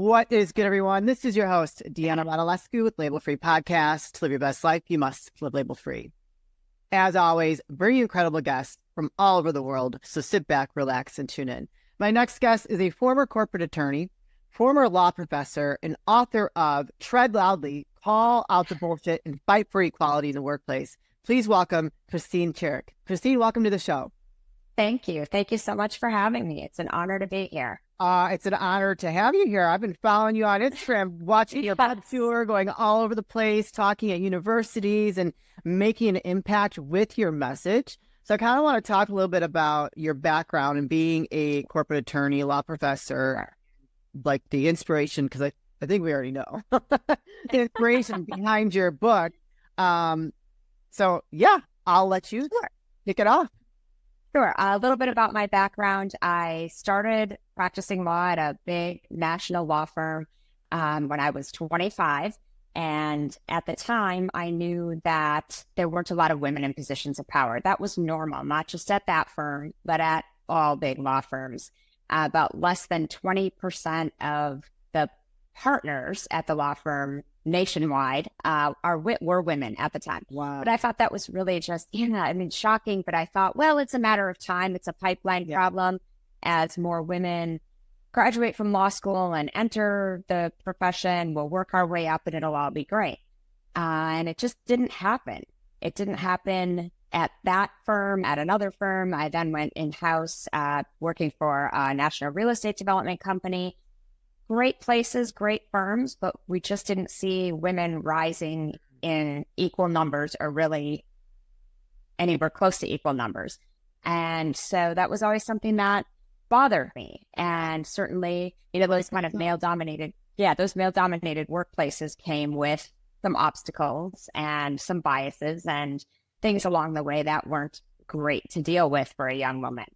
What is good, everyone? This is your host, Deanna Radulescu with Label Free Podcast. To live your best life, you must live label free. As always, very incredible guests from all over the world. So sit back, relax, and tune in. My next guest is a former corporate attorney, former law professor, and author of Tread Loudly, Call Out the Bullshit, and Fight for Equality in the Workplace. Please welcome Kristine Cherek. Kristine, welcome to the show. Thank you. Thank you so much for having me. It's an honor to be here. It's an honor to have you here. I've been following you on Instagram, watching your book tour, going all over the place, talking at universities and making an impact with your message. So I kind of want to talk a little bit about your background and being a corporate attorney, law professor, like the inspiration, because I think we already know the inspiration behind your book. So yeah, I'll let you kick it off. Sure. A little bit about my background. I started practicing law at a big national law firm when I was 25. And at the time, I knew that there weren't a lot of women in positions of power. That was normal, not just at that firm, but at all big law firms. About less than 20% of the partners at the law firm nationwide were women at the time. Wow. But I thought that was really just, shocking. But I thought, well, it's a matter of time. It's a pipeline problem. As more women graduate from law school and enter the profession, we'll work our way up and it'll all be great. And it just didn't happen. It didn't happen at that firm, at another firm. I then went in-house working for a national real estate development company. Great places, great firms, but we just didn't see women rising in equal numbers or really anywhere close to equal numbers. And so that was always something that bothered me. And certainly, those kind of male-dominated workplaces came with some obstacles and some biases and things along the way that weren't great to deal with for a young woman.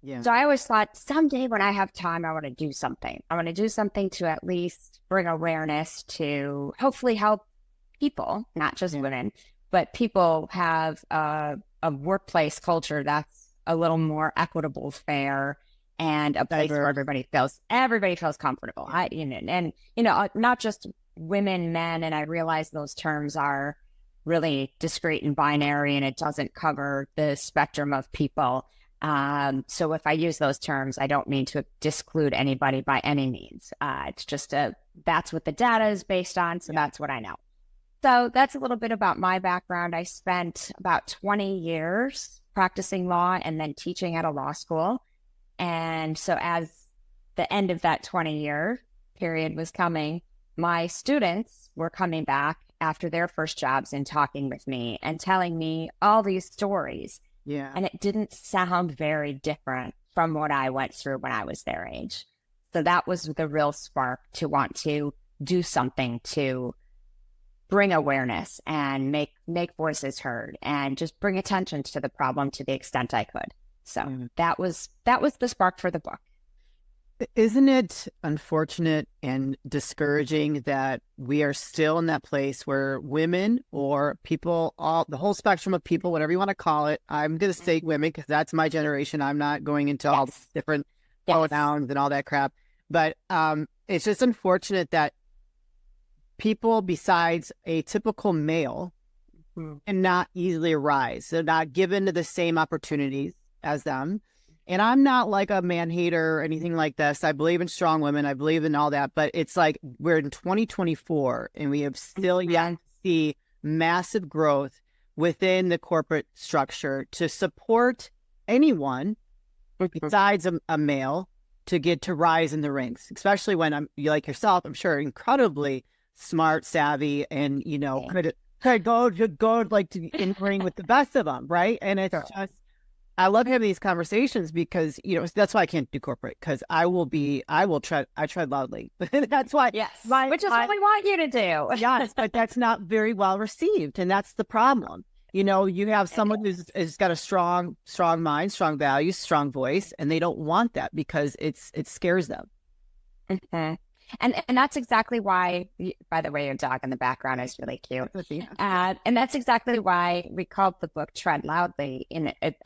Yeah. So I always thought someday when I have time, I want to do something. I want to do something to at least bring awareness to hopefully help people, not just women, but people have a workplace culture that's a little more equitable, fair, and a place where everybody feels comfortable. Not just women, men, and I realize those terms are really discrete and binary, and it doesn't cover the spectrum of people. So if I use those terms, I don't mean to disclude anybody by any means. It's just that's what the data is based on. So that's what I know. So that's a little bit about my background. I spent about 20 years practicing law and then teaching at a law school. And so as the end of that 20-year period was coming, my students were coming back after their first jobs and talking with me and telling me all these stories. Yeah. And it didn't sound very different from what I went through when I was their age. So that was the real spark to want to do something to bring awareness and make voices heard and just bring attention to the problem to the extent I could. So that was the spark for the book. Isn't it unfortunate and discouraging that we are still in that place where women or people, the whole spectrum of people, whatever you want to call it, I'm going to say women because that's my generation. I'm not going into all the different pronouns and all that crap. But it's just unfortunate that people besides a typical male cannot easily rise. They're not given the same opportunities as them. And I'm not like a man hater or anything like this. I believe in strong women. I believe in all that. But it's like we're in 2024 and we have still yet to see massive growth within the corporate structure to support anyone besides a male to get to rise in the ranks, especially when you like yourself, I'm sure, incredibly smart, savvy, and, could go like to in ring with the best of them. Right. And it's just, I love having these conversations because, that's why I can't do corporate because I tread loudly. That's why. Yes. Which is what we want you to do. Yes. But that's not very well received. And that's the problem. You have someone who's got a strong mind, strong values, strong voice, and they don't want that because it scares them. Mm-hmm. And that's exactly why, by the way, your dog in the background is really cute. And that's exactly why we called the book Tread Loudly.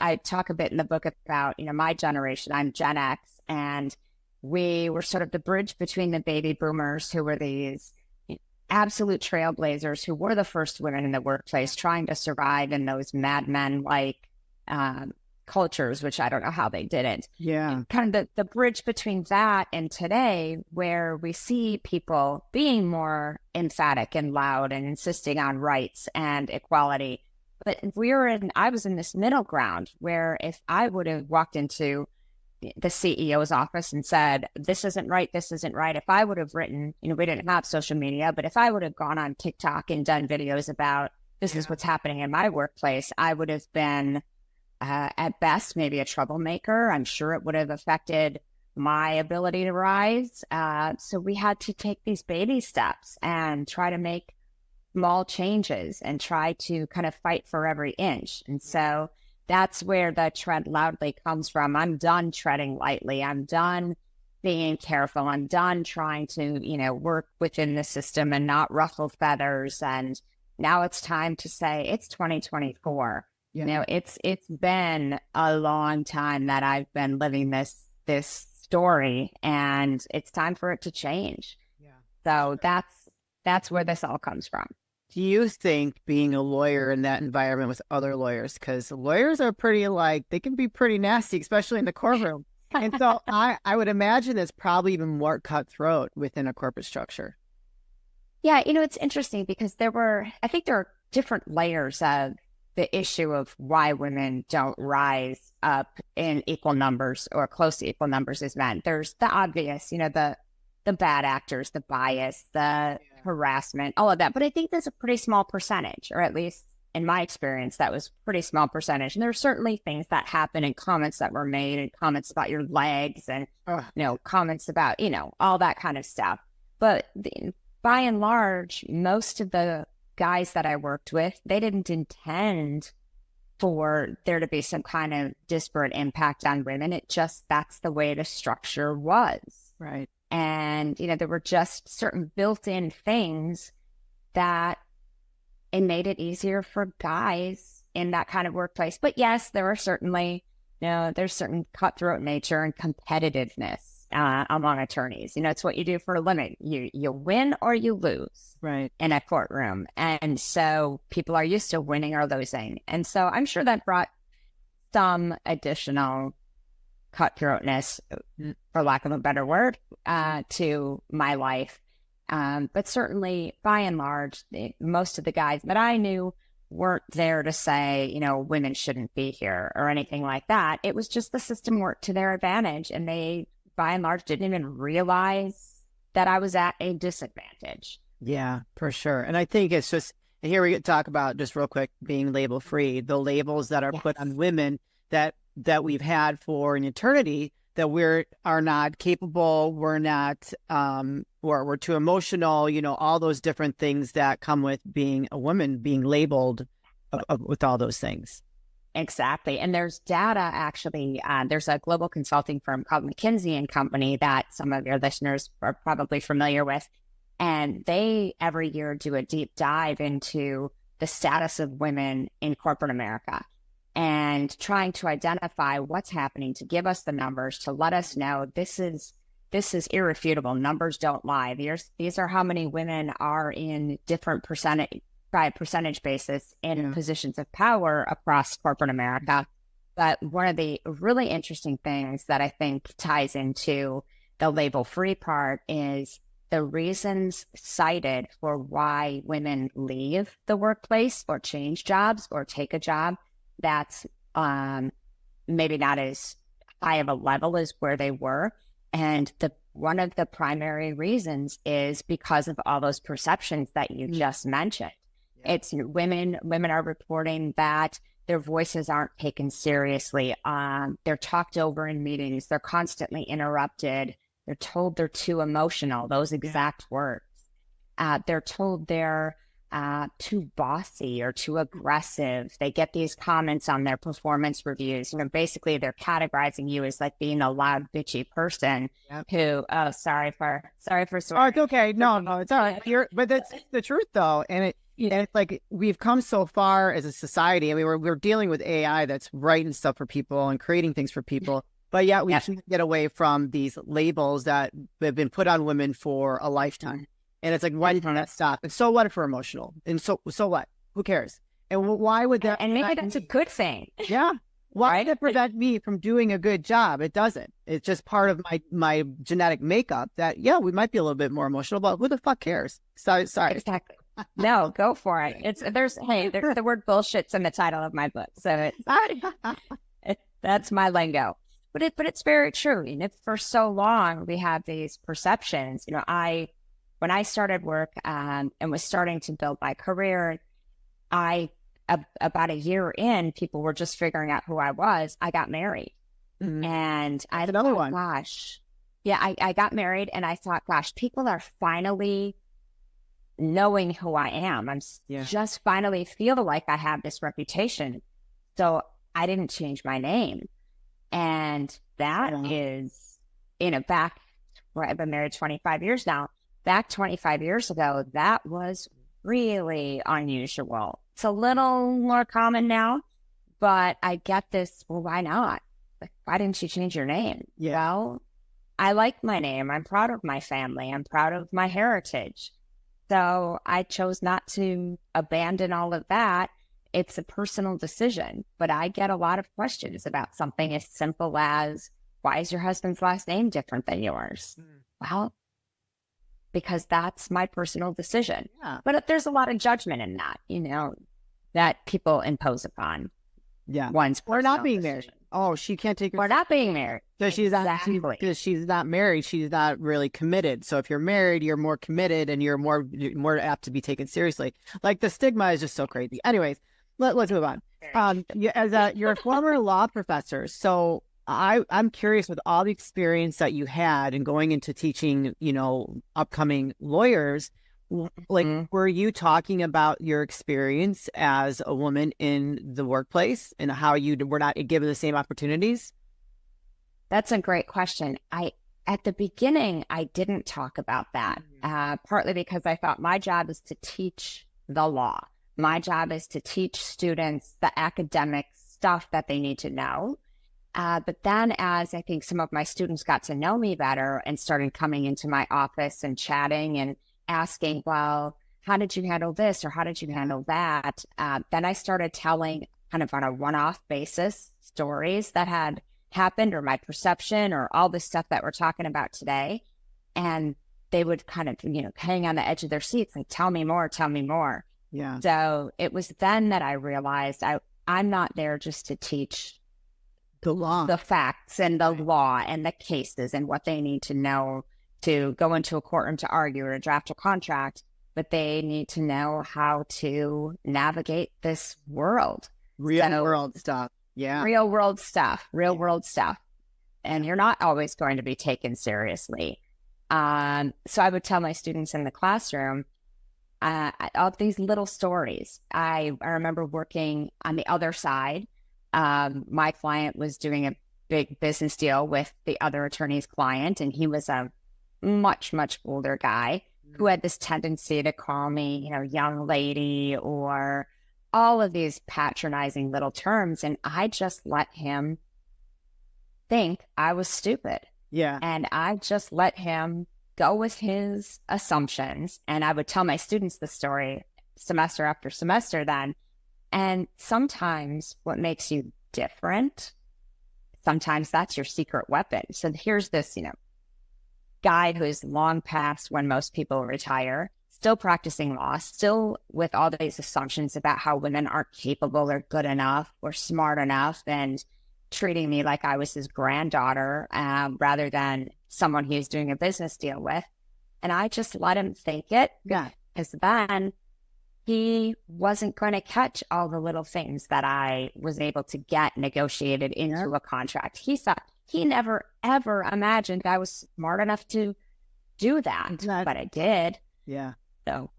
I talk a bit in the book about, my generation. I'm Gen X, and we were sort of the bridge between the baby boomers, who were these absolute trailblazers, who were the first women in the workplace trying to survive in those Mad Men like cultures, which I don't know how they did it. Yeah. And kind of the bridge between that and today, where we see people being more emphatic and loud and insisting on rights and equality. But I was in this middle ground where if I would have walked into the CEO's office and said, this isn't right, if I would have written, we didn't have social media, but if I would have gone on TikTok and done videos about this is what's happening in my workplace, I would have been at best maybe a troublemaker. I'm sure it would have affected my ability to rise. So we had to take these baby steps and try to make small changes and try to kind of fight for every inch. And so that's where the tread loudly comes from. I'm done treading lightly. I'm done being careful. I'm done trying to, work within the system and not ruffle feathers. And now it's time to say it's 2024. Yeah. It's been a long time that I've been living this story, and it's time for it to change. Yeah. So that's where this all comes from. Do you think being a lawyer in that environment with other lawyers, because lawyers are pretty they can be pretty nasty, especially in the courtroom. And so I would imagine it's probably even more cutthroat within a corporate structure. Yeah. It's interesting because I think there are different layers of the issue of why women don't rise up in equal numbers or close to equal numbers as men. There's the obvious, the bad actors, the bias, the harassment, all of that. But I think there's a pretty small percentage, or at least in my experience, that was a pretty small percentage. And there are certainly things that happen and comments that were made and comments about your legs and, comments about, all that kind of stuff. But by and large, most of the guys that I worked with, they didn't intend for there to be some kind of disparate impact on women. That's the way the structure was. Right. And, there were just certain built-in things that it made it easier for guys in that kind of workplace. But yes, there are certainly, there's certain cutthroat nature and competitiveness among attorneys. It's what you do for a living. You win or you lose, right, in a courtroom. And so people are used to winning or losing. And so I'm sure that brought some additional cutthroatness, for lack of a better word, to my life. But certainly, by and large, most of the guys that I knew weren't there to say, women shouldn't be here or anything like that. It was just the system worked to their advantage, and they, by and large, didn't even realize that I was at a disadvantage. Yeah, for sure. And I think it's just, here we talk about, just real quick, being label free, the labels that are put on women that we've had for an eternity, that are not capable, we're not, we're too emotional, all those different things that come with being a woman, being labeled with all those things. Exactly. And there's data, actually. There's a global consulting firm called McKinsey & Company that some of your listeners are probably familiar with. And they every year do a deep dive into the status of women in corporate America and trying to identify what's happening, to give us the numbers, to let us know this is irrefutable. Numbers don't lie. These are how many women are in different percentage basis in positions of power across corporate America. But one of the really interesting things that I think ties into the label free part is the reasons cited for why women leave the workplace or change jobs or take a job that's maybe not as high of a level as where they were. And one of the primary reasons is because of all those perceptions that you just mentioned. Yeah. It's women are reporting that their voices aren't taken seriously. They're talked over in meetings. They're constantly interrupted. They're told they're too emotional, those exact words. They're told they're too bossy or too aggressive. They get these comments on their performance reviews. Basically they're categorizing you as like being a loud, bitchy person who, sorry for swearing. Oh, it's okay. No, it's all right. But that's the truth though. And it's like, we've come so far as a society. I mean, we're dealing with AI that's writing stuff for people and creating things for people. But yeah, we should get away from these labels that have been put on women for a lifetime. And it's like, why didn't that stop? And so what if we're emotional? And so what? Who cares? And why would that? And maybe that's a good thing. Yeah. Why would it prevent me from doing a good job? It doesn't. It's just part of my genetic makeup that, yeah, we might be a little bit more emotional, but who the fuck cares? Sorry. Exactly. No, go for it. There's the word bullshit's in the title of my book. So that's my lingo. But it's very true. And if for so long we have these perceptions, when I started work and was starting to build my career, about a year in, people were just figuring out who I was. I got married. Mm-hmm. And I thought, another one. Gosh. Yeah, I got married and I thought, gosh, people are finally knowing who I am. I'm just finally feel like I have this reputation. So I didn't change my name. And that is, back where I've been married 25 years now. Back 25 years ago, that was really unusual. It's a little more common now, but I get this. Well, why not? Like, why didn't you change your name? Yeah. Well, I like my name. I'm proud of my family. I'm proud of my heritage. So I chose not to abandon all of that. It's a personal decision, but I get a lot of questions about something as simple as, why is your husband's last name different than yours? Well, because that's my personal decision. Yeah. But there's a lot of judgment in that, that people impose upon. Yeah. One's We're not being married. Oh, she can't take her. We're not being married. Because she's not married, she's not really committed. So if you're married, you're more committed and you're more apt to be taken seriously. Like, the stigma is just so crazy. Anyways, let's move on. You're a former law professor, so I'm curious, with all the experience that you had in going into teaching, upcoming lawyers, like, were you talking about your experience as a woman in the workplace and how you were not given the same opportunities? That's a great question. At the beginning, I didn't talk about that, partly because I thought my job is to teach the law. My job is to teach students the academic stuff that they need to know. But then as I think some of my students got to know me better and started coming into my office and chatting and asking, well, how did you handle this or how did you handle that? Then I started telling, kind of on a one-off basis, stories that had happened, or my perception, or all this stuff that we're talking about today. And they would kind of, hang on the edge of their seats, like, tell me more, tell me more. Yeah. So it was then that I realized I'm not there just to teach the law, the facts and the law and the cases and what they need to know to go into a courtroom to argue or to draft a contract, but they need to know how to navigate this world. Real world stuff. Yeah. Real world stuff. And you're not always going to be taken seriously. So I would tell my students in the classroom all these little stories. I remember working on the other side. My client was doing a big business deal with the other attorney's client, and he was a much, much older guy who had this tendency to call me, young lady, or all of these patronizing little terms. And I just let him think I was stupid. Yeah. And I just let him go with his assumptions. And I would tell my students the story semester after semester then. And sometimes what makes you different, sometimes that's your secret weapon. So here's this, guy who's long past when most people retire, still practicing law, still with all these assumptions about how women aren't capable or good enough or smart enough, and treating me like I was his granddaughter rather than someone he was doing a business deal with. And I just let him think it. Yeah. Because then he wasn't going to catch all the little things that I was able to get negotiated into a contract. He never, ever imagined I was smart enough to do that, but I did. Yeah. So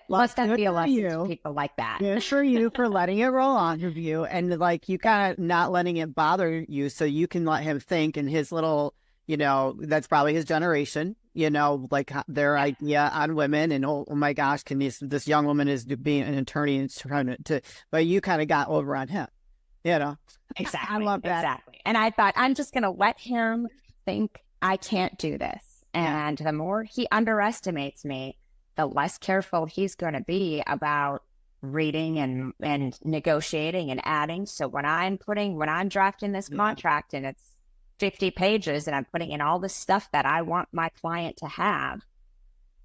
must that be a lesson to people like that? Good for you for letting it roll on of you, and like, you kind of not letting it bother you, so you can let him think in his little, that's probably his generation, like their idea on women, and oh my gosh, can this young woman is being an attorney and trying to, but you kind of got over on him, Exactly. I love that. Exactly. And I thought, I'm just going to let him think I can't do this. And the more he underestimates me, the less careful he's going to be about reading and negotiating and adding. So when I'm drafting this contract and it's 50 pages and I'm putting in all the stuff that I want my client to have,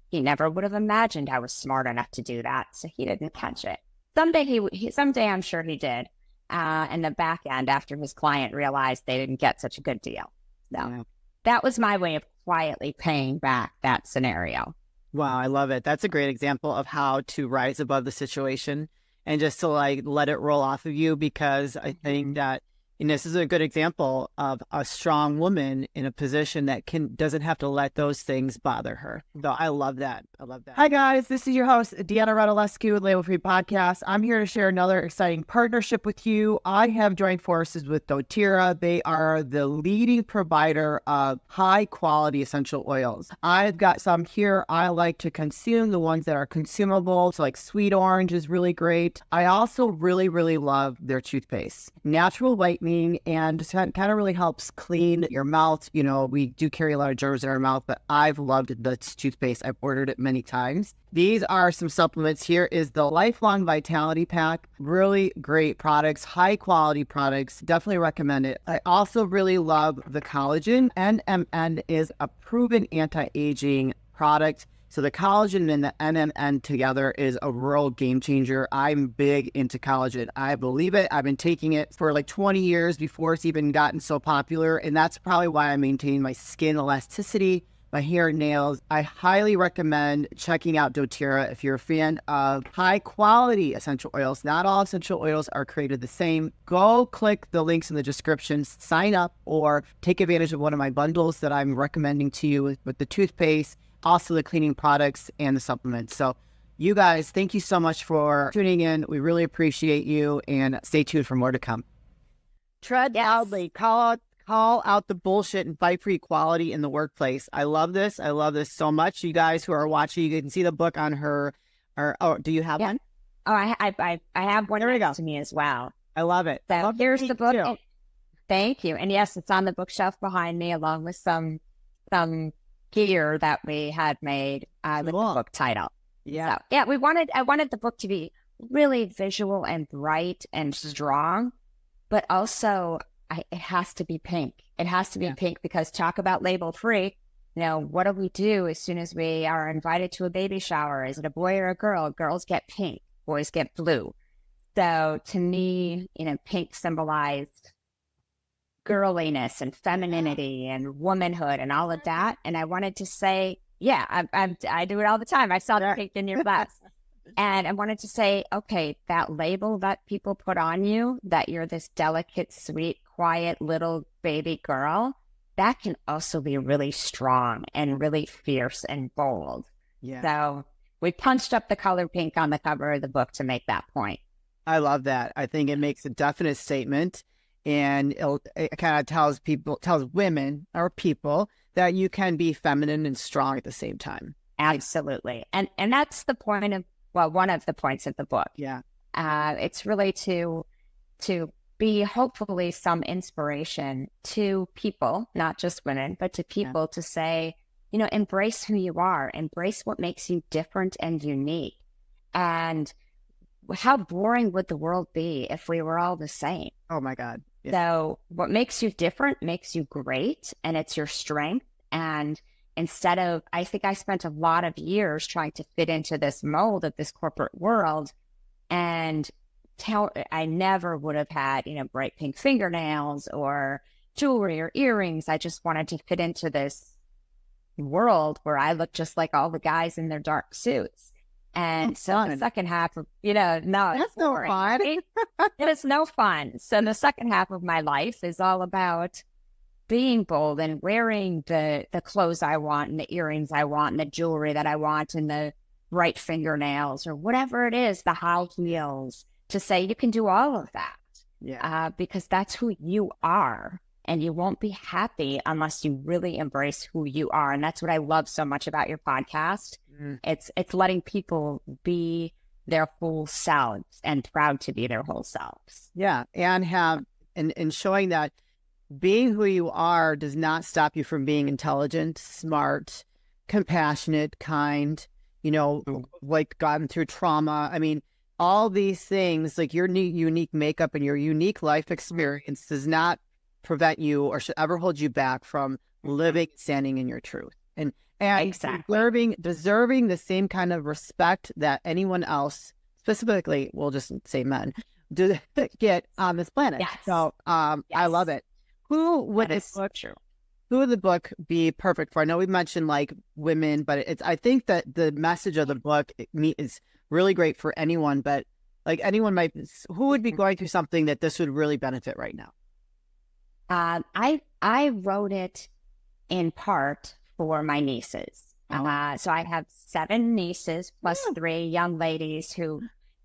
he never would have imagined I was smart enough to do that. So he didn't catch it. Someday I'm sure he did. In the back end, after his client realized they didn't get such a good deal. So that was my way of quietly paying back that scenario. Wow, I love it. That's a great example of how to rise above the situation and just to like let it roll off of you, because I think that, and this is a good example of a strong woman in a position that doesn't have to let those things bother her. So I love that. I love that. Hi guys, this is your host, Deanna Radulescu with Label Free Podcast. I'm here to share another exciting partnership with you. I have joined forces with doTERRA. They are the leading provider of high quality essential oils. I've got some here I like to consume, the ones that are consumable. So like sweet orange is really great. I also really, really love their toothpaste. Natural whitening, and just kind of really helps clean your mouth. You know, we do carry a lot of germs in our mouth, but I've loved the toothpaste. I've ordered it many times. These are some supplements. Here is the Lifelong Vitality Pack. Really great products, high quality products. Definitely recommend it. I also really love the collagen. NMN is a proven anti-aging product. So the collagen and the NMN together is a real game changer. I'm big into collagen. I believe it. I've been taking it for like 20 years before it's even gotten so popular. And that's probably why I maintain my skin elasticity, my hair and nails. I highly recommend checking out doTERRA if you're a fan of high quality essential oils. Not all essential oils are created the same. Go click the links in the description, sign up, or take advantage of one of my bundles that I'm recommending to you with the toothpaste, also the cleaning products and the supplements. So you guys, thank you so much for tuning in. We really appreciate you, and stay tuned for more to come. Tread loudly, call out the bullshit and fight for equality in the workplace. I love this. I love this so much. You guys who are watching, you can see the book on her. Do you have one? Oh, I have one next to me as well. I love it. So here's the book. Thank you. And yes, it's on the bookshelf behind me, along with some gear that we had made with the book title. Yeah. So, I wanted the book to be really visual and bright and strong, but also it has to be pink. It has to be pink, because talk about label free. You know, what do we do as soon as we are invited to a baby shower? Is it a boy or a girl? Girls get pink, boys get blue. So to me, you know, pink symbolized girliness and femininity and womanhood and all of that. And I wanted to say, I do it all the time. I saw the pink in your class. And I wanted to say, okay, that label that people put on you, that you're this delicate, sweet, quiet little baby girl, that can also be really strong and really fierce and bold. Yeah. So we punched up the color pink on the cover of the book to make that point. I love that. I think it makes a definite statement. And it kind of tells women or people that you can be feminine and strong at the same time. Absolutely. And that's the point of, one of the points of the book. Yeah. It's really to be hopefully some inspiration to people, not just women, but to people to say, you know, embrace who you are, embrace what makes you different and unique. And how boring would the world be if we were all the same? Oh my God. Yeah. So what makes you different makes you great, and it's your strength. And instead of, I think I spent a lot of years trying to fit into this mold of this corporate world, and I never would have had, you know, bright pink fingernails or jewelry or earrings. I just wanted to fit into this world where I looked just like all the guys in their dark suits. And so the second half of, that's no fun. It is no fun. So the second half of my life is all about being bold and wearing the clothes I want and the earrings I want and the jewelry that I want and the bright fingernails or whatever it is, the high heels, to say you can do all of that. Yeah. Because that's who you are. And you won't be happy unless you really embrace who you are. And that's what I love so much about your podcast. It's letting people be their whole selves and proud to be their whole selves. Yeah. And showing that being who you are does not stop you from being intelligent, smart, compassionate, kind, like gotten through trauma. I mean, all these things, like your unique makeup and your unique life experience does not prevent you or should ever hold you back from living, standing in your truth. And Exactly. deserving the same kind of respect that anyone else, specifically, we'll just say men, do get on this planet. Yes. So I love Yes. it. Who would That this is book true. who would the book be perfect for? I know we've mentioned like women, but I think that the message of the book is really great for anyone, but like anyone who would be going through something that this would really benefit right now? I wrote it in part for my nieces. Oh. So I have 7 nieces plus Yeah. 3 young ladies who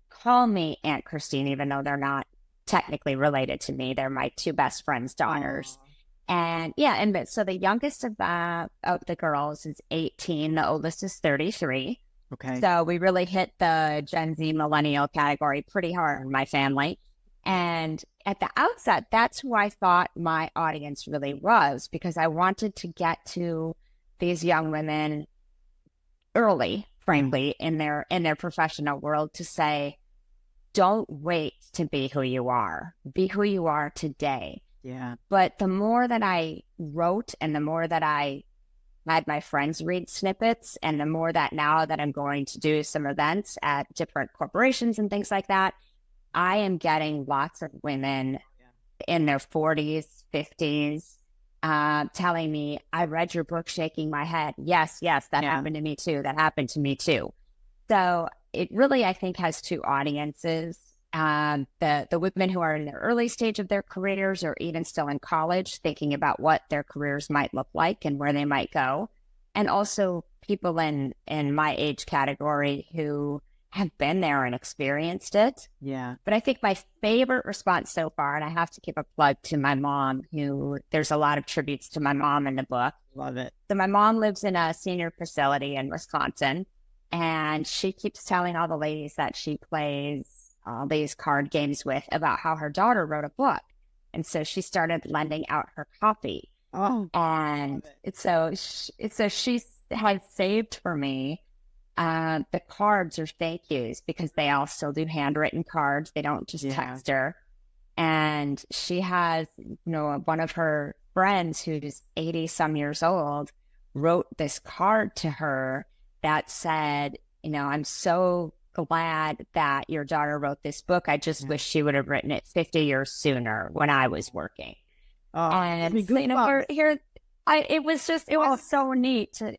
call me Aunt Kristine, even though they're not technically related to me. They're my 2 best friends' daughters. Aw. And yeah, so the youngest of the girls is 18, the oldest is 33. Okay. So we really hit the Gen Z millennial category pretty hard in my family. And at the outset, that's who I thought my audience really was, because I wanted to get to these young women early, frankly, in their professional world, to say, don't wait to be who you are. Be who you are today. Yeah. But the more that I wrote and the more that I had my friends read snippets, and the more that now that I'm going to do some events at different corporations and things like that, I am getting lots of women in their 40s, 50s, telling me, I read your book, shaking my head. Yes, that happened to me too. That happened to me too. So it really, I think, has 2 audiences. The women who are in the early stage of their careers, or even still in college, thinking about what their careers might look like and where they might go. And also people in my age category who have been there and experienced it. Yeah. But I think my favorite response so far, and I have to give a plug to my mom, who there's a lot of tributes to my mom in the book. Love it. So my mom lives in a senior facility in Wisconsin, and she keeps telling all the ladies that she plays all these card games with about how her daughter wrote a book. And so she started lending out her copy. Oh, And so she has saved for me the cards or thank yous, because they all still do handwritten cards. They don't just text her. And she has, one of her friends who's 80 some years old wrote this card to her that said, I'm so glad that your daughter wrote this book. I just wish she would have written it 50 years sooner when I was working. And it was so neat to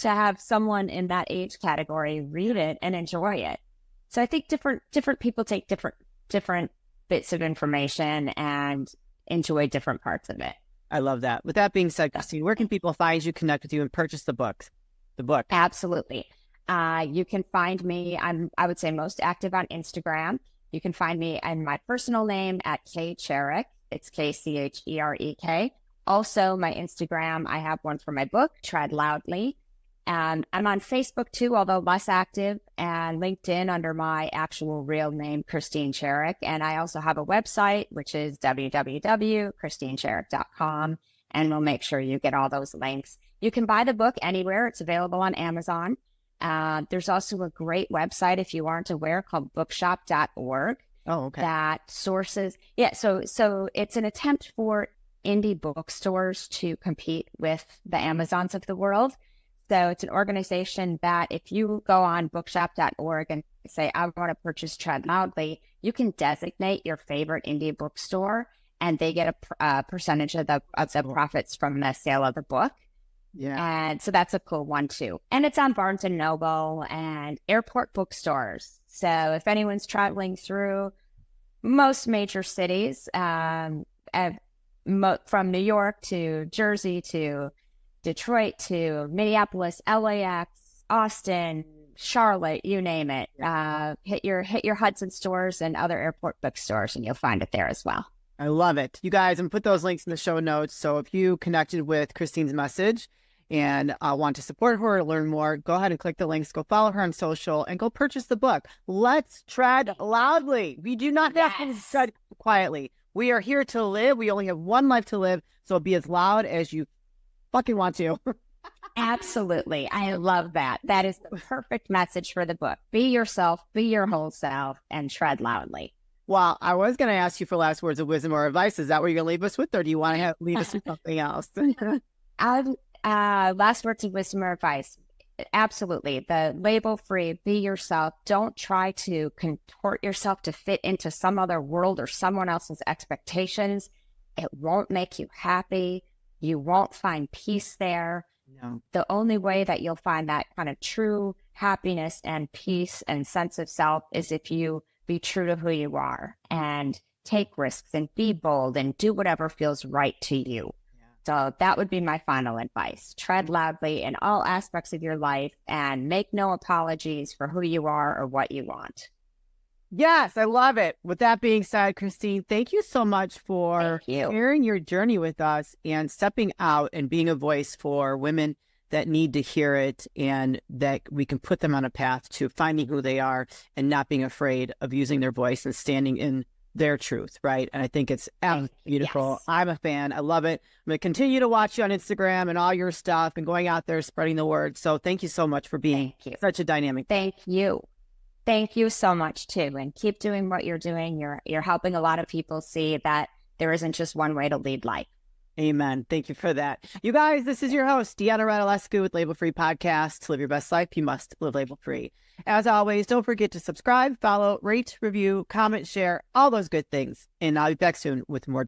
have someone in that age category read it and enjoy it. So I think different people take different bits of information and enjoy different parts of it. I love that. With that being said, Kristine, where can people find you, connect with you, and purchase the book? Absolutely. You can find me, I would say most active on Instagram. You can find me in my personal name at K Cherek. It's Kcherek. Also, my Instagram, I have one for my book, Tread Loudly. And I'm on Facebook too, although less active, and LinkedIn under my actual real name, Kristine Cherek. And I also have a website, which is www.kristinecherek.com. And we'll make sure you get all those links. You can buy the book anywhere. It's available on Amazon. There's also a great website, if you aren't aware, called bookshop.org. Oh, okay. That sources, so it's an attempt for indie bookstores to compete with the Amazons of the world. So it's an organization that if you go on bookshop.org and say, I want to purchase Tread Loudly, you can designate your favorite indie bookstore, and they get a percentage of the profits from the sale of the book. Yeah. And so that's a cool one too. And it's on Barnes and Noble and airport bookstores. So if anyone's traveling through most major cities, from New York to Jersey to Detroit to Minneapolis, LAX, Austin, Charlotte, you name it, hit your Hudson stores and other airport bookstores, and you'll find it there as well. I love it. You guys, I'm put those links in the show notes. So if you connected with Kristine's message and want to support her or learn more, go ahead and click the links, go follow her on social, and go purchase the book. Let's tread loudly. We do not have to tread quietly. We are here to live. We only have one life to live. So be as loud as you fucking want to. Absolutely. I love that. That is the perfect message for the book. Be yourself, be your whole self, and tread loudly. Well, I was going to ask you for last words of wisdom or advice. Is that what you're going to leave us with, or do you want to leave us with something else? Last words of wisdom or advice. Absolutely. The label free, be yourself. Don't try to contort yourself to fit into some other world or someone else's expectations. It won't make you happy. You won't find peace there. No. The only way that you'll find that kind of true happiness and peace and sense of self is if you be true to who you are and take risks and be bold and do whatever feels right to you. So that would be my final advice. Tread loudly in all aspects of your life and make no apologies for who you are or what you want. Yes, I love it. With that being said, Kristine, thank you so much for sharing your journey with us and stepping out and being a voice for women that need to hear it, and that we can put them on a path to finding who they are and not being afraid of using their voice and standing in their truth, right? And I think it's beautiful. Yes. I'm a fan. I love it. I'm going to continue to watch you on Instagram and all your stuff and going out there spreading the word. So thank you so much for being such a dynamic. Thank you. Thank you so much too. And keep doing what you're doing. You're helping a lot of people see that there isn't just one way to lead life. Amen. Thank you for that. You guys, this is your host, Deanna Radulescu with Label Free Podcast. To live your best life, you must live label free. As always, don't forget to subscribe, follow, rate, review, comment, share, all those good things. And I'll be back soon with more